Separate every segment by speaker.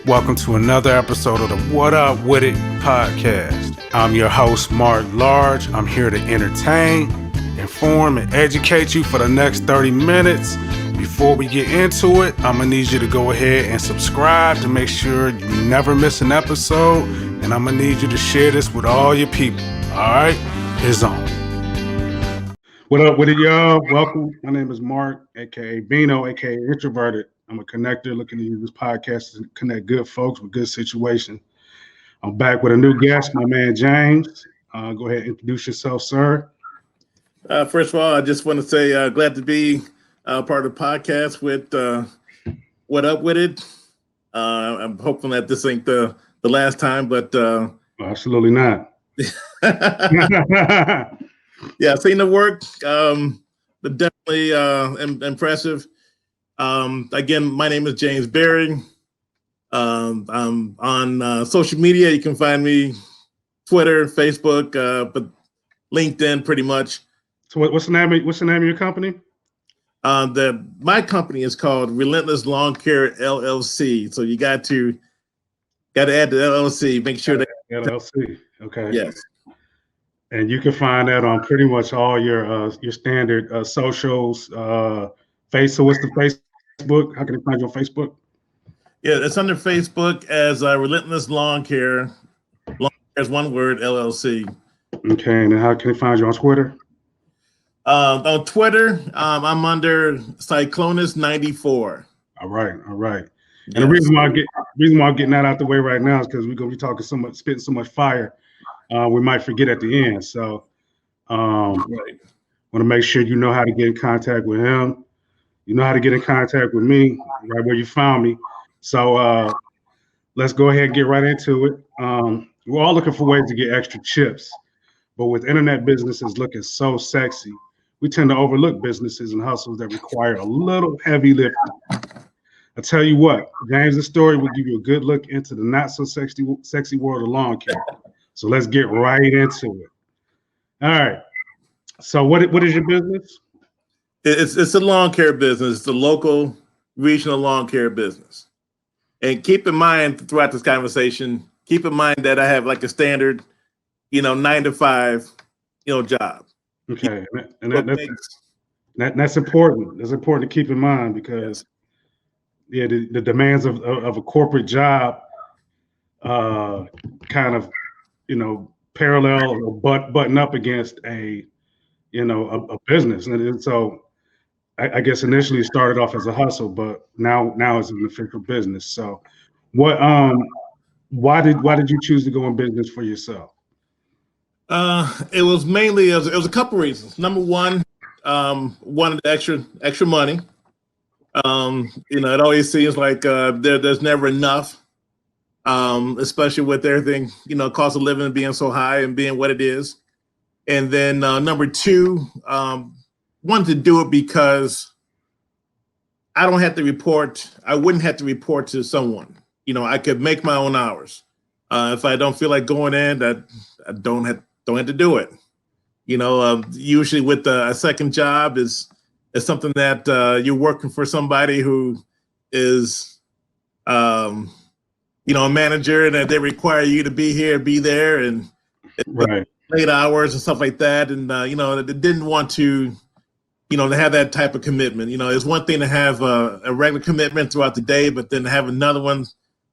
Speaker 1: Welcome to another episode of the What Up Wit It podcast. I'm your host, Mark Large. I'm here to entertain, inform, and educate you for the next 30 minutes. Before we get into it, I'm going to need you to go ahead and subscribe to make sure you never miss an episode. And I'm going to need you to share this with all your people. All right? It's on. What up with it, y'all? Welcome. My name is Mark, a.k.a. Bino, a.k.a. Introverted. I'm a connector looking to use this podcast to connect good folks with good situations. I'm back with a new guest, my man James. Go ahead and introduce yourself, sir.
Speaker 2: First of all, I just want to say glad to be part of the podcast with What Up With It. I'm hoping that this ain't the last time, but
Speaker 1: absolutely not.
Speaker 2: Yeah, I've seen the work, but definitely impressive. Again, my name is James Berry. I'm on social media. You can find me Twitter, Facebook, but LinkedIn pretty much.
Speaker 1: So what's the name of your company?
Speaker 2: My company is called Relentless Lawncare LLC. So you got to add the LLC. Make sure that
Speaker 1: LLC. Okay.
Speaker 2: Yes.
Speaker 1: And you can find that on pretty much all your standard socials. So what's the Facebook? How can they find you on Facebook?
Speaker 2: Yeah, it's under Facebook as Relentless Lawncare. Lawncare is one word, LLC.
Speaker 1: Okay, and then how can they find you on Twitter?
Speaker 2: On Twitter, I'm under Cyclonus94.
Speaker 1: All right.
Speaker 2: Yes.
Speaker 1: And the reason why I'm getting that out the way right now is because we're gonna be talking spitting so much fire, we might forget at the end. So, want to make sure you know how to get in contact with him. You know how to get in contact with me, right where you found me. So let's go ahead and get right into it. We're all looking for ways to get extra chips, but with internet businesses looking so sexy, we tend to overlook businesses and hustles that require a little heavy lifting. I tell you what, James' story will give you a good look into the not so sexy world of lawn care. So let's get right into it. All right. So what is your business?
Speaker 2: It's a lawn care business. It's a local, regional lawn care business. And keep in mind throughout this conversation, keep in mind that I have like a standard, 9 to 5, job.
Speaker 1: Okay, and that's important. That's important to keep in mind because, the demands of a corporate job, kind of, parallel or button up against a business, and so. I guess initially it started off as a hustle, but now it's an official business. So, why did you choose to go in business for yourself?
Speaker 2: It was mainly it was a couple reasons. Number one, wanted extra money. It always seems like there's never enough, especially with everything cost of living being so high and being what it is. And then number two. Wanted to do it because I don't have to report. I wouldn't have to report to someone. I could make my own hours. If I don't feel like going in, I don't have to do it. Usually with a second job is something that you're working for somebody who is, a manager, and that they require you to be here, be there, and
Speaker 1: right.
Speaker 2: Late hours and stuff like that. And they didn't want to. To have that type of commitment. It's one thing to have a regular commitment throughout the day, but then to have another one,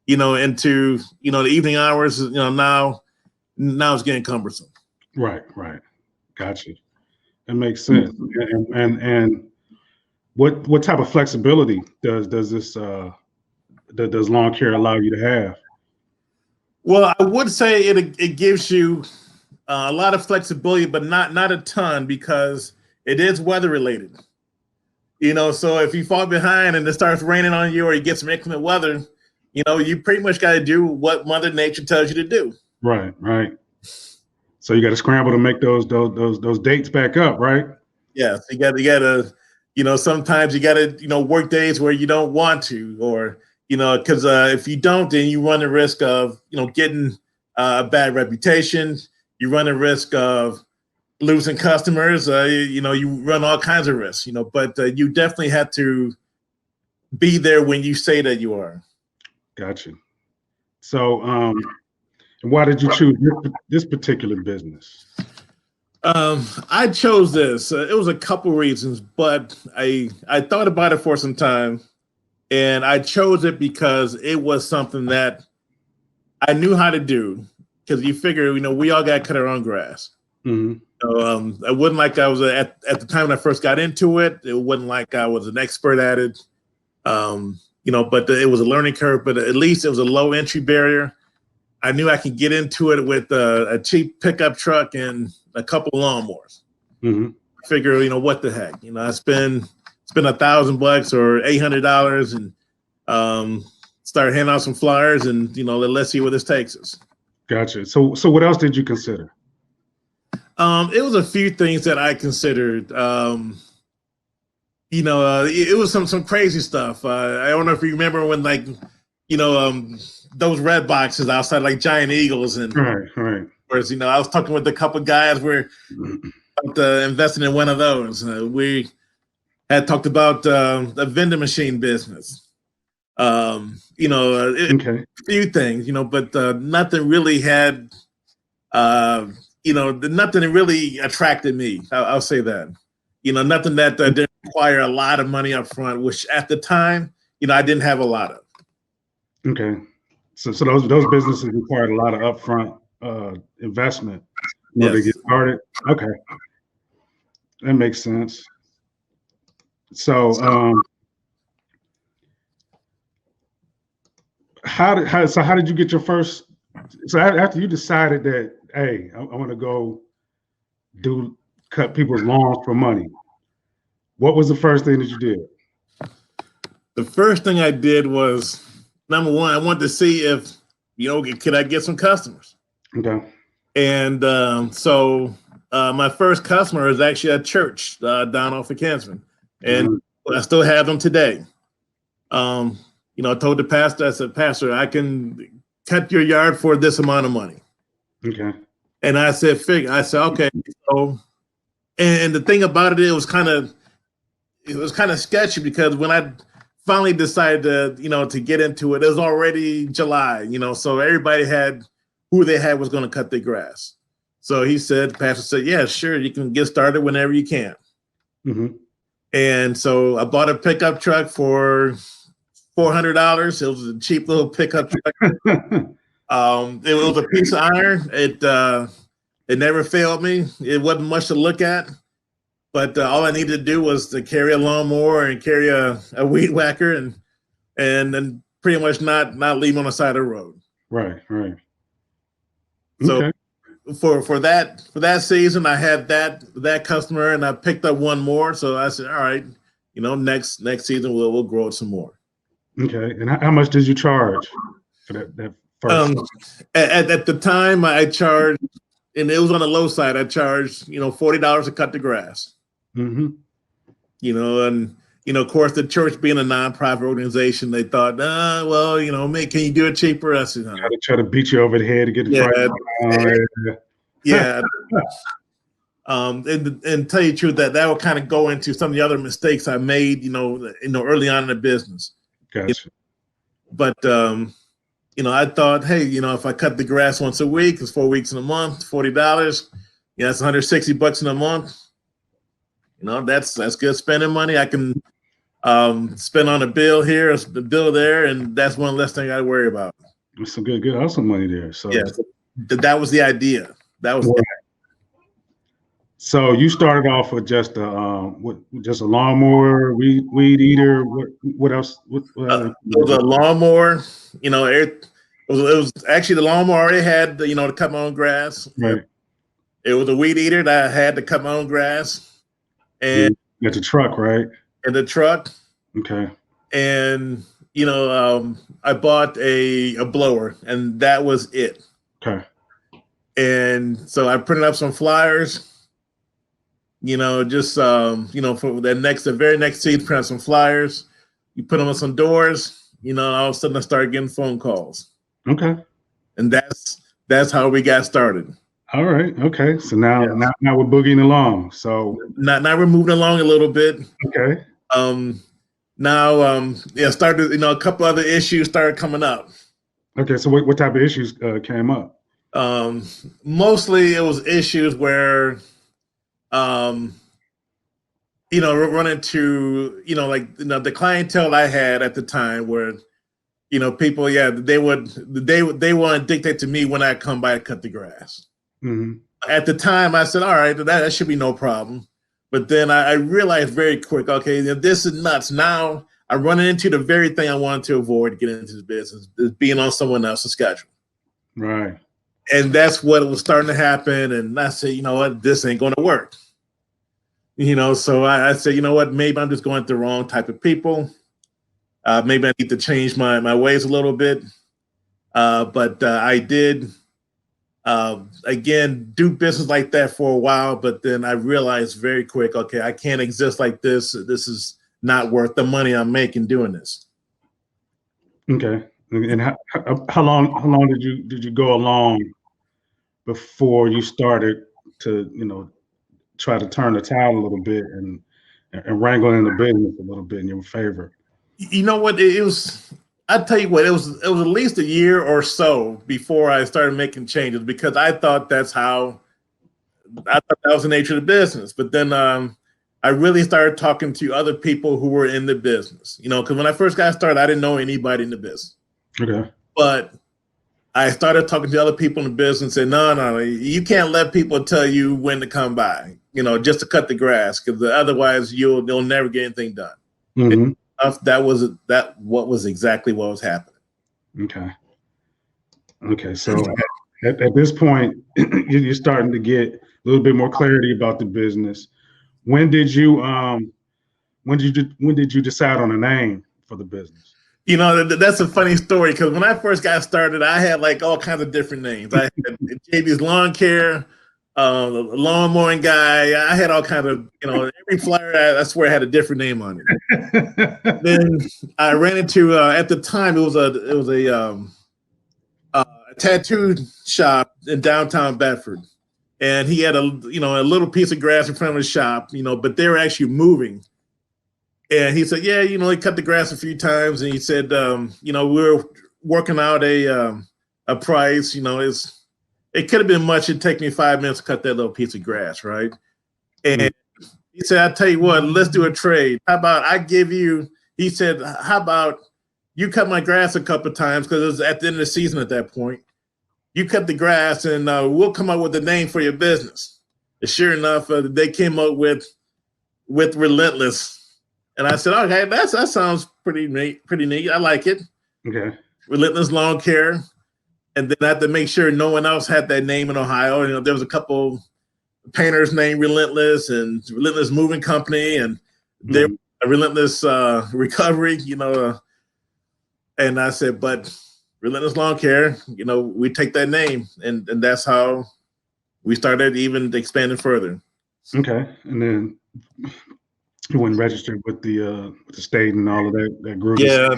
Speaker 2: into, the evening hours, now it's getting cumbersome.
Speaker 1: Right. Gotcha. That makes sense. And what type of flexibility does this does lawn care allow you to have?
Speaker 2: Well, I would say it gives you a lot of flexibility, but not a ton, because it is weather related, so if you fall behind and it starts raining on you or you get some inclement weather, you pretty much got to do what Mother Nature tells you to do.
Speaker 1: Right. So you got to scramble to make those dates back up, right?
Speaker 2: Yes, you got to, sometimes you got to, work days where you don't want to, or, because if you don't, then you run the risk of, getting a bad reputation. You run the risk of losing customers, you run all kinds of risks, but you definitely have to be there when you say that you are.
Speaker 1: Gotcha. So, and why did you choose this particular business?
Speaker 2: I chose this. It was a couple reasons, but I thought about it for some time, and I chose it because it was something that I knew how to do. Because you figure, we all got to cut our own grass.
Speaker 1: Mm-hmm.
Speaker 2: So it wasn't like I was at the time when I first got into it. It wasn't like I was an expert at it. But it was a learning curve. But at least it was a low entry barrier. I knew I could get into it with a cheap pickup truck and a couple lawnmowers.
Speaker 1: Mm-hmm.
Speaker 2: Figure, what the heck? I spend $1,000 or $800 and start handing out some flyers and let's see where this takes us. Gotcha.
Speaker 1: So what else did you consider?
Speaker 2: It was a few things that I considered. It was some crazy stuff. I don't know if you remember when those red boxes outside like Giant Eagles and
Speaker 1: right.
Speaker 2: Whereas, I was talking with a couple of guys we're investing in one of those. We had talked about the vending machine business. A few things, but nothing really had, nothing really attracted me. I'll say that. Nothing that didn't require a lot of money up front, which at the time, I didn't have a lot of.
Speaker 1: Okay. So those businesses required a lot of upfront investment in order to get started. Okay. That makes sense. So how did you get your first? So after you decided that, hey, I want to go cut people's lawns for money, what was the first thing that you did?
Speaker 2: The first thing I did was, number one, I wanted to see if, could I get some customers?
Speaker 1: Okay.
Speaker 2: And so my first customer is actually a church down off of Kinsman. And I still have them today. I told the pastor, I said, Pastor, I can cut your yard for this amount of money.
Speaker 1: Okay.
Speaker 2: And I said, okay. So, and the thing about it, it was kind of sketchy because when I finally decided to get into it, it was already July, so everybody had who they had was going to cut their grass. So the pastor said, yeah, sure, you can get started whenever you can.
Speaker 1: Mm-hmm.
Speaker 2: And so I bought a pickup truck for $400. It was a cheap little pickup truck. It was a piece of iron. It never failed me. It wasn't much to look at, but all I needed to do was to carry a lawnmower and carry a weed whacker and then pretty much not leave on the side of the road.
Speaker 1: Right.
Speaker 2: So
Speaker 1: okay.
Speaker 2: for that season, I had that customer, and I picked up one more. So I said, all right, next season we'll grow it some more.
Speaker 1: Okay. And how much did you charge for that first?
Speaker 2: At the time, I charged, and it was on the low side. I charged $40 to cut the grass.
Speaker 1: Mm-hmm.
Speaker 2: And of course, the church being a nonprofit organization, they thought, man, can you do it cheaper? I said, no.
Speaker 1: They try to beat you over the head to get the price.
Speaker 2: Yeah. And tell you the truth, that would kind of go into some of the other mistakes I made, early on in the business.
Speaker 1: Gotcha.
Speaker 2: But I thought, hey, if I cut the grass once a week, it's 4 weeks in a month, $40. Yeah, that's $160 in a month. That's good spending money. I can spend on a bill here, a bill there, and that's one less thing I got to worry about.
Speaker 1: That's some good hustle money there. So
Speaker 2: yeah, that was the idea. That was.
Speaker 1: Right. So you started off with just a lawnmower, weed eater. What else? It
Speaker 2: was a lawnmower. It was actually the lawnmower I already had. To cut my own grass.
Speaker 1: Right.
Speaker 2: It was a weed eater that I had to cut my own grass. And
Speaker 1: at the truck, right?
Speaker 2: In the truck.
Speaker 1: Okay.
Speaker 2: And I bought a blower, and that was it.
Speaker 1: Okay.
Speaker 2: And so I printed up some flyers. Just for the very next season, print out some flyers. You put them on some doors. All of a sudden I started getting phone calls.
Speaker 1: Okay.
Speaker 2: And that's how we got started.
Speaker 1: All right. Okay. So now we're boogieing along. So
Speaker 2: now we're moving along a little bit.
Speaker 1: Okay.
Speaker 2: Started, a couple other issues started coming up.
Speaker 1: Okay, so what type of issues came up?
Speaker 2: Mostly it was issues where, um, run into, the clientele I had at the time where, people, yeah, they want to dictate to me when I come by to cut the grass.
Speaker 1: Mm-hmm.
Speaker 2: At the time, I said, all right, that should be no problem. But then I realized very quick, okay, this is nuts. Now I'm running into the very thing I wanted to avoid getting into the business, is being on someone else's schedule.
Speaker 1: Right.
Speaker 2: And that's what was starting to happen. And I said, you know what, this ain't going to work. So I said, you know what, maybe I'm just going with the wrong type of people. Maybe I need to change my ways a little bit. But I did, again, do business like that for a while. But then I realized very quick, okay, I can't exist like this. This is not worth the money I'm making doing this.
Speaker 1: Okay. And how long did you go along before you started to try to turn the tide a little bit and wrangle in the business a little bit in your favor?
Speaker 2: You know what? It was. I tell you what. It was at least a year or so before I started making changes, because I thought that was the nature of the business. But then I really started talking to other people who were in the business. Because when I first got started, I didn't know anybody in the business.
Speaker 1: Okay.
Speaker 2: But I started talking to other people in the business and said, no, you can't let people tell you when to come by, just to cut the grass, because otherwise you'll never get anything done.
Speaker 1: Mm-hmm.
Speaker 2: That was exactly what was happening.
Speaker 1: Okay. So at this point, you're starting to get a little bit more clarity about the business. When did you decide on a name for the business?
Speaker 2: That's a funny story, because when I first got started, I had like all kinds of different names. I had JB's Lawn Care, the lawn mowing guy. I had all kinds of, every flyer I swear had a different name on it. Then I ran into at the time it was a tattoo shop in downtown Bedford, and he had a little piece of grass in front of his shop, but they were actually moving. And he said, yeah, he cut the grass a few times, and he said, we're working out a price. It could have been much. It'd take me 5 minutes to cut that little piece of grass, right? And he said, I'll tell you what, let's do a trade. How about I give you, he said, how about you cut my grass a couple of times, because it was at the end of the season at that point. You cut the grass, and we'll come up with a name for your business. And sure enough, they came up with Relentless. And I said, okay, that sounds pretty neat. I like it.
Speaker 1: Okay.
Speaker 2: Relentless Lawncare. And then I had to make sure no one else had that name in Ohio. There was a couple painters named Relentless and Relentless Moving Company, and they're a Relentless Recovery, and I said, but Relentless Lawncare, we take that name, and that's how we started even expanding further.
Speaker 1: Okay. And then you went registered with the state and all of that group.
Speaker 2: Yeah.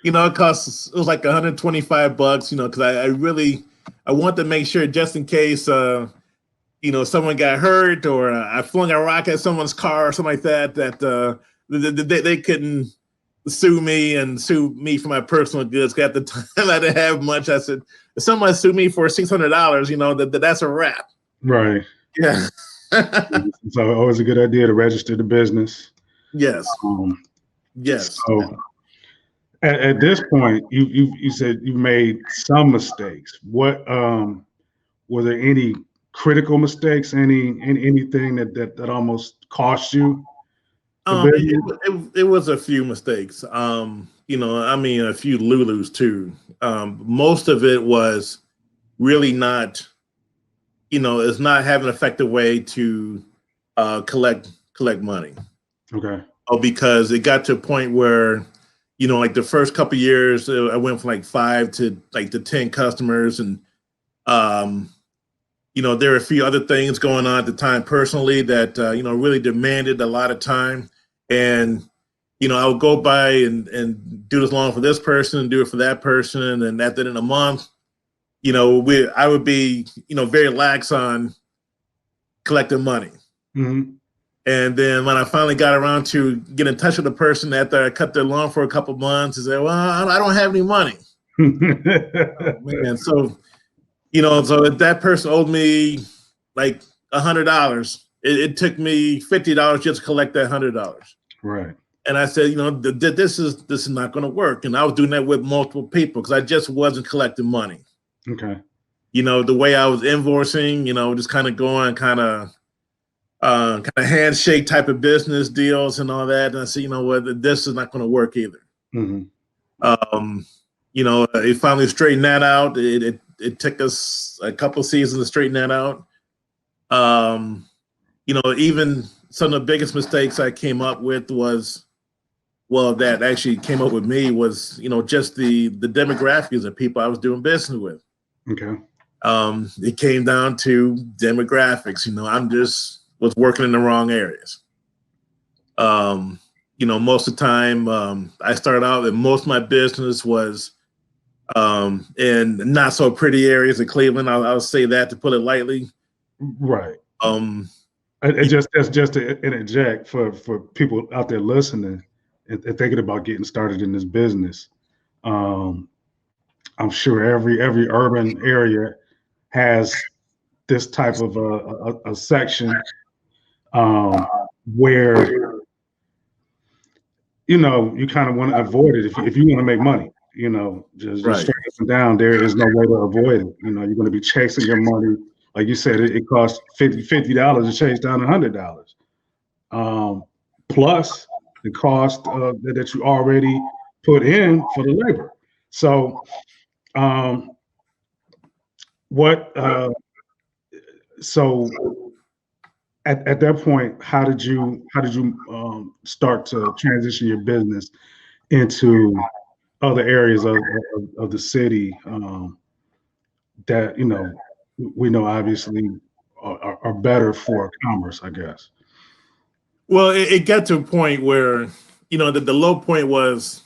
Speaker 2: It was like $125, because I want to make sure, just in case, someone got hurt, or I flung a rock at someone's car or something like that they couldn't sue me for my personal goods. Because at the time I didn't have much. I said, if someone sued me for $600, that's a wrap.
Speaker 1: Right.
Speaker 2: Yeah.
Speaker 1: So always a good idea to register the business.
Speaker 2: Yes. Yes.
Speaker 1: So at this point, you said you made some mistakes. What were there any critical mistakes? Anything that almost cost you?
Speaker 2: It was a few mistakes. A few Lulus too. Most of it was really not, it's not having an effective way to collect money.
Speaker 1: Okay.
Speaker 2: Because it got to a point where, like the first couple of years, I went from like 5 to 10 customers, and there were a few other things going on at the time personally that really demanded a lot of time. And I would go by and do this lawn for this person and do it for that person, and at the end of the month, I would be very lax on collecting money.
Speaker 1: Mm-hmm.
Speaker 2: And then when I finally got around to get in touch with the person after I cut their lawn for a couple of months, I said, well, I don't have any money. Oh, man. So, so if that person owed me like $100, it took me $50 just to collect that $100.
Speaker 1: Right.
Speaker 2: And I said, this is not going to work. And I was doing that with multiple people because I just wasn't collecting money.
Speaker 1: Okay.
Speaker 2: The way I was invoicing, just kind of going kind of handshake type of business deals and all that. And I said, this is not going to work either.
Speaker 1: Mm-hmm.
Speaker 2: It finally straightened that out. It took us a couple seasons to straighten that out. Even some of the biggest mistakes I came up with that actually came up with me was, just the demographics of people I was doing business with.
Speaker 1: Okay.
Speaker 2: It came down to demographics. I'm just was working in the wrong areas. Most of the time I started out and most of my business was in not so pretty areas of Cleveland. I'll say that to put it lightly.
Speaker 1: Right. That's just to interject for people out there listening and thinking about getting started in this business. I'm sure every urban area has this type of a section where you kind of want to avoid it if you want to make money. Just straight up and down. There is no way to avoid it. You're going to be chasing your money. Like you said, it costs $50 to chase down $100, plus the cost that you already put in for the labor. So, so at that point, how did you start to transition your business into other areas of the city that we know obviously are better for commerce, I guess?
Speaker 2: Well, it got to a point where the low point was,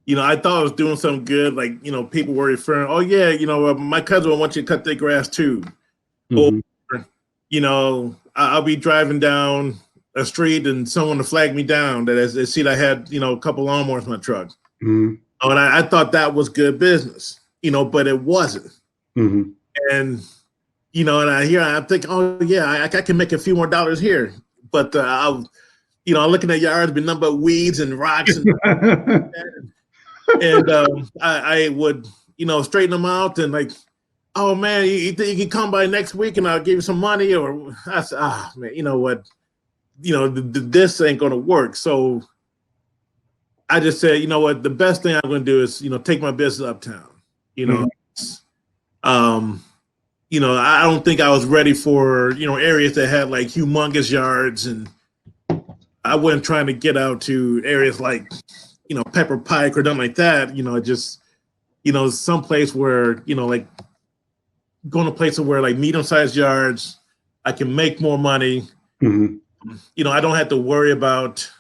Speaker 2: I thought I was doing something good. Like people were referring, oh yeah, my cousin will want you to cut their grass too.
Speaker 1: Mm-hmm.
Speaker 2: Or I'll be driving down a street and someone will flag me down that they see that I had a couple lawnmowers in my truck.
Speaker 1: Mm-hmm.
Speaker 2: And I thought that was good business, but it wasn't.
Speaker 1: Mm-hmm.
Speaker 2: And I'm thinking, oh yeah, I can make a few more dollars here. But I'm looking at yards, be nothing but weeds and rocks, and I would straighten them out and like, oh man, you think you can come by next week and I'll give you some money? Or I said, man, you know what, this ain't gonna work. So I just said, you know what, the best thing I'm going to do is, take my business uptown. I don't think I was ready for, areas that had like humongous yards, and I wasn't trying to get out to areas like, Pepper Pike or something like that. Just, someplace where, like going to places where like medium-sized yards, I can make more money.
Speaker 1: Mm-hmm.
Speaker 2: I don't have to worry about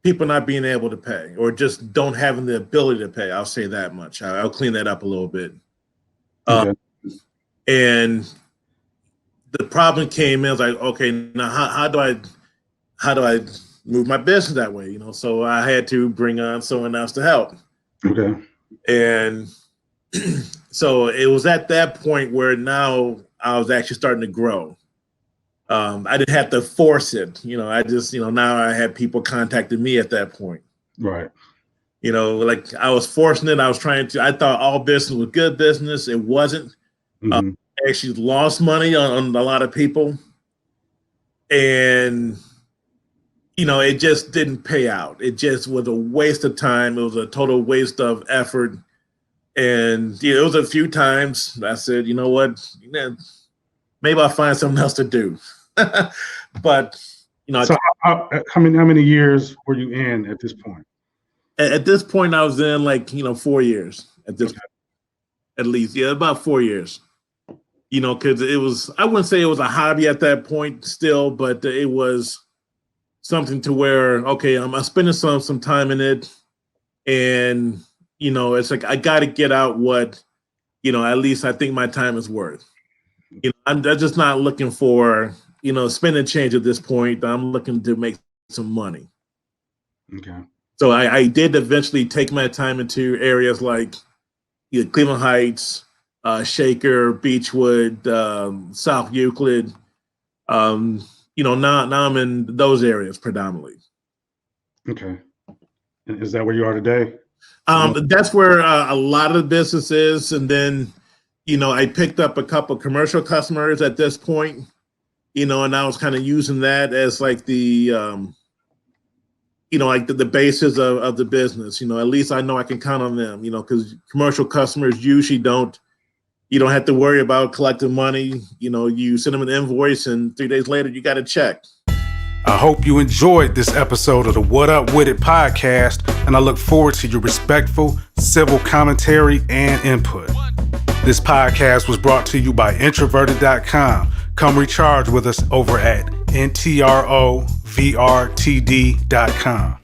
Speaker 2: people not being able to pay or just don't having the ability to pay. I'll say that much. I'll clean that up a little bit.
Speaker 1: Okay.
Speaker 2: And the problem came in, I was like, okay, now how do I move my business that way? So I had to bring on someone else to help.
Speaker 1: Okay.
Speaker 2: And so it was at that point where now I was actually starting to grow. I didn't have to force it. I just, now I had people contacting me at that point.
Speaker 1: Right.
Speaker 2: Like I was forcing it. I thought all business was good business. It wasn't.
Speaker 1: Mm-hmm.
Speaker 2: I actually lost money on a lot of people. And, it just didn't pay out. It just was a waste of time. It was a total waste of effort. And it was a few times I said, you know what, maybe I'll find something else to do. But
Speaker 1: so how many years were you in at this point?
Speaker 2: At this point, I was in like 4 years at this point, at least. Yeah, about 4 years. Because it was, I wouldn't say it was a hobby at that point still, but it was something to where, okay, I'm spending some time in it, and it's like I got to get out what at least I think my time is worth. I'm just not looking for spending change at this point. I'm looking to make some money.
Speaker 1: Okay.
Speaker 2: So I did eventually take my time into areas like Cleveland Heights, Shaker, Beechwood, South Euclid. Now I'm in those areas predominantly.
Speaker 1: Okay. And is that where you are today?
Speaker 2: That's where a lot of the business is. And then, I picked up a couple of commercial customers at this point, and I was kind of using that as like the, the basis of the business. At least I know I can count on them, because commercial customers usually you don't have to worry about collecting money. You send them an invoice and 3 days later you got a check.
Speaker 3: I hope you enjoyed this episode of the What Up Wit It podcast, and I look forward to your respectful, civil commentary and input. This podcast was brought to you by Introverted.com. Come recharge with us over at NTROVRTD.com.